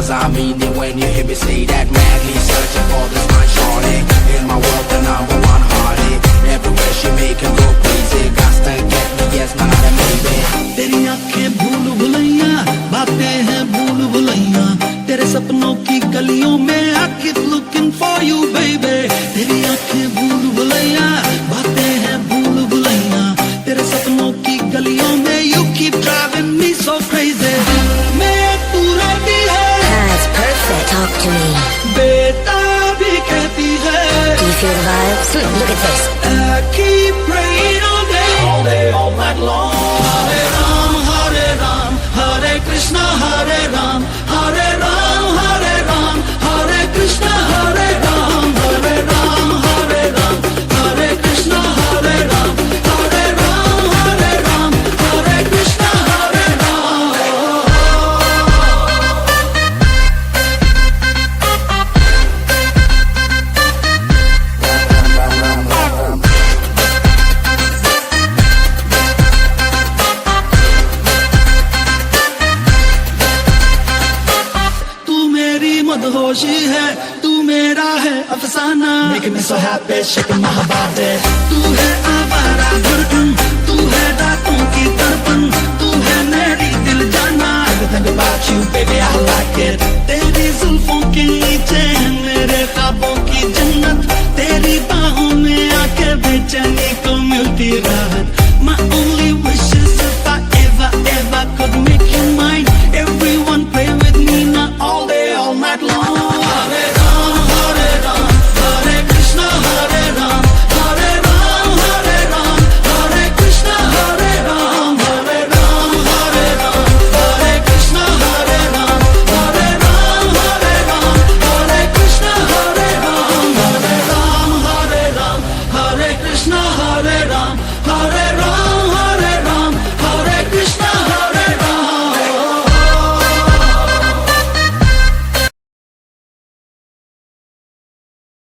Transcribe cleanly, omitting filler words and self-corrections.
cause I mean it when you hear me say that. Madly searching for this fine shorty, in my world the number one hearty. Everywhere she make it go crazy, got to get me, yes, not a maybe. तेरी आंखें भूल भुलैया, बातें हैं भूल भुलैया, तेरे सपनों की गलियों में I keep looking for you baby. तेरी आंखें भूल भुलैया, बातें हैं भूल भुलैया, तेरे सपनों की गलियों में you keep driving me so crazy. मैं तू रहती है, That's perfect. Talk to me. बेटा भी कहती है. Do you feel the vibes? Look at this. I keep praying all day, all night long. Hare Ram, Hare Krishna, Hare Ram, Hare Ram, Hare Ram, Hare Krishna, Hare Ram, Hare Ram, Hare Ram, Hare Krishna, Hare Ram, Hare Ram, Hare Ram, Hare Krishna, Hare Ram. तू मेरी मदहोशी है, तू मेरा है अफसाना. Making me so happy, shaking my body. तू है आवारा धड़कन, तू है रातों की तड़पन, तू है मेरी दिल जाना. Everything about you, baby, I like it. तेरी जुल्फों के नीचे है मेरे ख्वाबों की जन्नत. तेरी बाहों में आके बेचैनी को मिलती राहत.